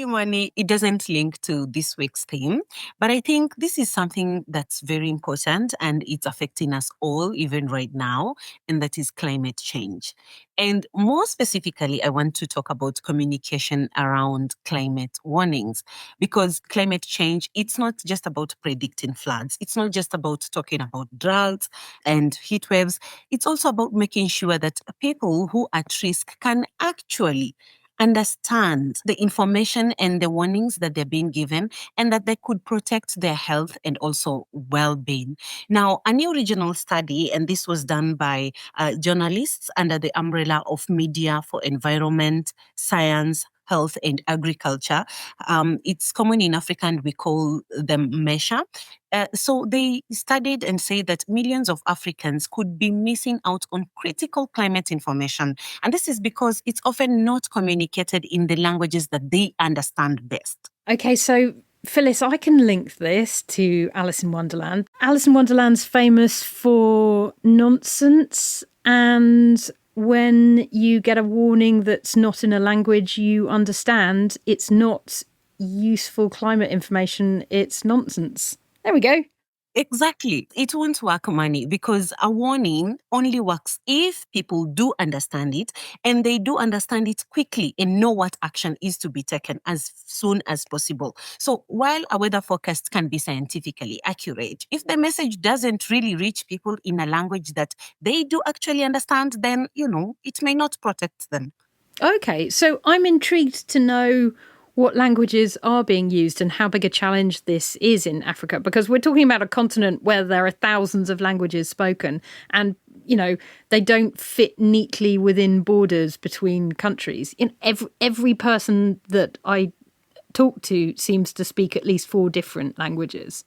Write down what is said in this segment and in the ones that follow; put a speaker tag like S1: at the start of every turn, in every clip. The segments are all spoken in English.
S1: Actually, money, it doesn't link to this week's theme, but I think this is something that's very important and it's affecting us all, even right now, and that is climate change. And more specifically, I want to talk about communication around climate warnings because climate change, it's not just about predicting floods. It's not just about talking about droughts and heat waves. It's also about making sure that people who are at risk can actually understand the information and the warnings that they're being given and that they could protect their health and also well-being. Now, a new regional study, and this was done by journalists under the umbrella of Media for Environment, Science, Health and Agriculture. It's common in Africa and we call them MESHA. So they studied and say that millions of Africans could be missing out on critical climate information. And this is because it's often not communicated in the languages that they understand best.
S2: Okay, so Phyllis, I can link this to Alice in Wonderland. Alice in Wonderland's famous for nonsense, and when you get a warning that's not in a language you understand, it's not useful climate information, it's nonsense. There we go.
S1: Exactly. It won't work, money, because a warning only works if people do understand it and they do understand it quickly and know what action is to be taken as soon as possible. So while a weather forecast can be scientifically accurate, if the message doesn't really reach people in a language that they do actually understand, then, it may not protect them.
S2: Okay, so I'm intrigued to know what languages are being used and how big a challenge this is in Africa, because we're talking about a continent where there are thousands of languages spoken and, they don't fit neatly within borders between countries. Every person that I talk to seems to speak at least 4 different languages.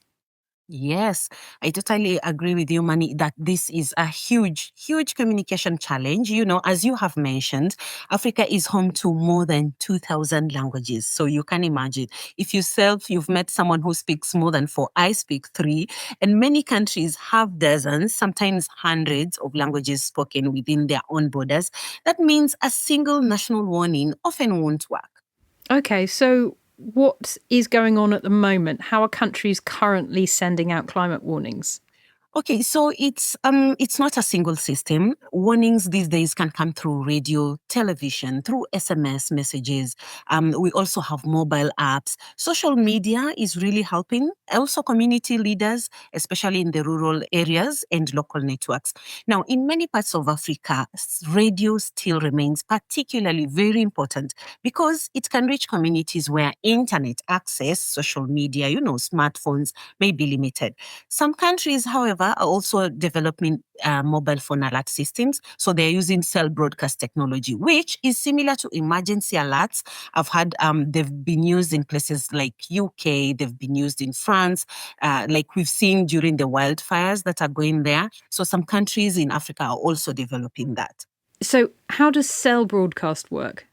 S1: Yes, I totally agree with you, Mani, that this is a huge, huge communication challenge. As you have mentioned, Africa is home to more than 2,000 languages. So you can imagine if you've met someone who speaks more than 4, I speak 3, and many countries have dozens, sometimes hundreds of languages spoken within their own borders. That means a single national warning often won't work.
S2: Okay, so what is going on at the moment? How are countries currently sending out climate warnings?
S1: Okay, so it's not a single system. Warnings these days can come through radio, television, through SMS messages. We also have mobile apps. Social media is really helping. Also, community leaders, especially in the rural areas and local networks. Now, in many parts of Africa, radio still remains particularly very important because it can reach communities where internet access, social media, smartphones may be limited. Some countries, however, are also developing mobile phone alert systems. So they're using cell broadcast technology, which is similar to emergency alerts. I've had they've been used in places like UK, they've been used in France, like we've seen during the wildfires that are going there. So some countries in Africa are also developing that.
S2: So how does cell broadcast work?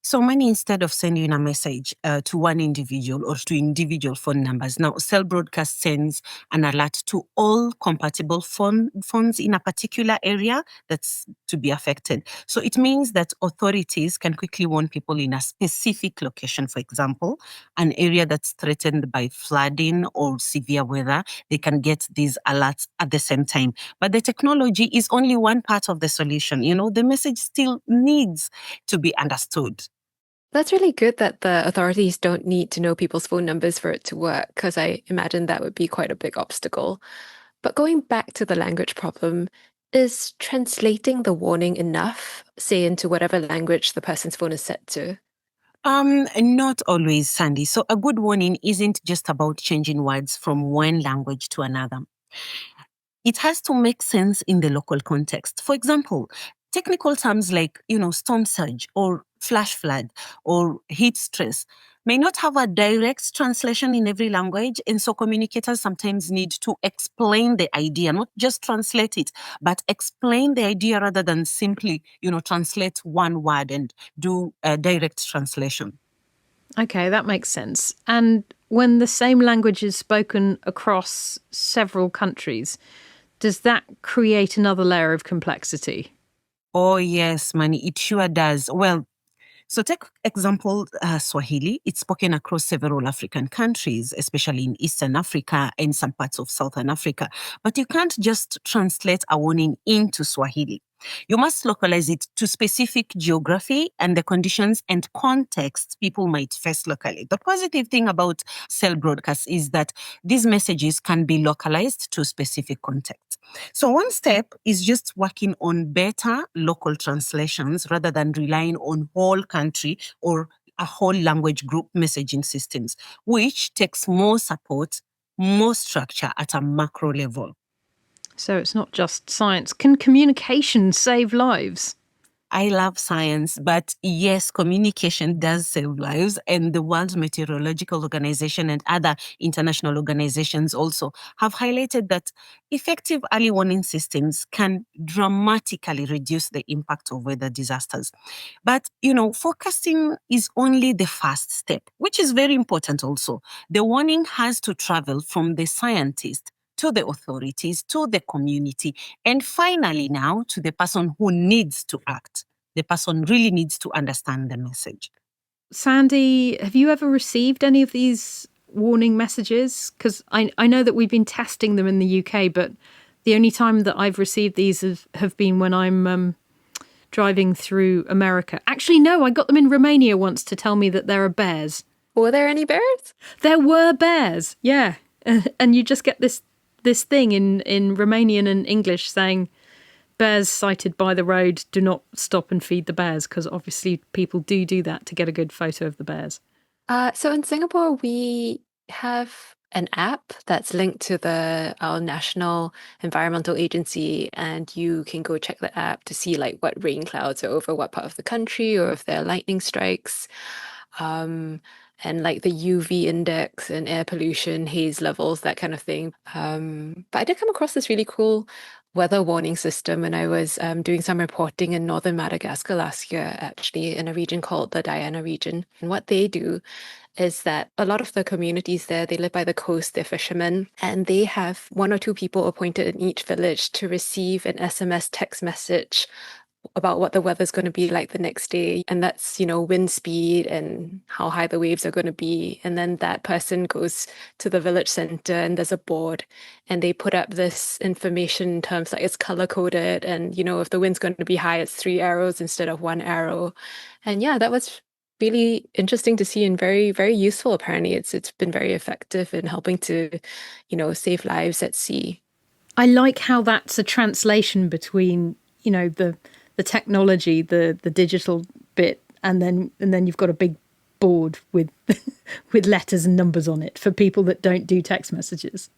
S1: So many, instead of sending a message to one individual or to individual phone numbers, now Cell Broadcast sends an alert to all compatible phones in a particular area that's to be affected. So it means that authorities can quickly warn people in a specific location, for example, an area that's threatened by flooding or severe weather. They can get these alerts at the same time. But the technology is only one part of the solution. The message still needs to be understood.
S3: That's really good that the authorities don't need to know people's phone numbers for it to work, because I imagine that would be quite a big obstacle. But going back to the language problem, is translating the warning enough, say into whatever language the person's phone is set to?
S1: Not always, Sandy. So a good warning isn't just about changing words from one language to another. It has to make sense in the local context. For example, technical terms like, storm surge or flash flood or heat stress may not have a direct translation in every language. And so communicators sometimes need to explain the idea, not just translate it, but explain the idea rather than simply, translate one word and do a direct translation.
S2: Okay, that makes sense. And when the same language is spoken across several countries, does that create another layer of complexity?
S1: Oh, yes, Manny, it sure does. Well, So take example Swahili. It's spoken across several African countries, especially in Eastern Africa and some parts of Southern Africa. But you can't just translate a warning into Swahili. You must localize it to specific geography and the conditions and contexts people might face locally. The positive thing about cell broadcasts is that these messages can be localized to specific contexts. So one step is just working on better local translations rather than relying on whole country or a whole language group messaging systems, which takes more support, more structure at a macro level.
S2: So it's not just science. Can communication save lives?
S1: I love science, but yes, communication does save lives. And the World Meteorological Organization and other international organizations also have highlighted that effective early warning systems can dramatically reduce the impact of weather disasters. But, forecasting is only the first step, which is very important also. The warning has to travel from the scientist to the authorities, to the community, and finally now to the person who needs to act. The person really needs to understand the message.
S2: Sandy, have you ever received any of these warning messages? Because I know that we've been testing them in the UK, but the only time that I've received these have been when I'm driving through America. Actually, no, I got them in Romania once to tell me that there are bears.
S3: Were there any bears?
S2: There were bears, yeah. And you just get this thing in Romanian and English saying, bears sighted by the road, do not stop and feed the bears, because obviously people do that to get a good photo of the bears.
S3: So in Singapore, we have an app that's linked to our national environmental agency, and you can go check the app to see like what rain clouds are over what part of the country or if there are lightning strikes. And like the UV index and air pollution, haze levels, that kind of thing. But I did come across this really cool weather warning system when I was doing some reporting in northern Madagascar last year, actually, in a region called the Diana region. And what they do is that a lot of the communities there, they live by the coast, they're fishermen, and they have one or two people appointed in each village to receive an SMS text message about what the weather's going to be like the next day. And that's, wind speed and how high the waves are going to be. And then that person goes to the village center and there's a board and they put up this information in terms like it's color coded. And, if the wind's going to be high, it's 3 arrows instead of 1 arrow. And yeah, that was really interesting to see and very, very useful. Apparently, it's been very effective in helping to, save lives at sea.
S2: I like how that's a translation between, the technology, the digital bit, and then you've got a big board with with letters and numbers on it for people that don't do text messages.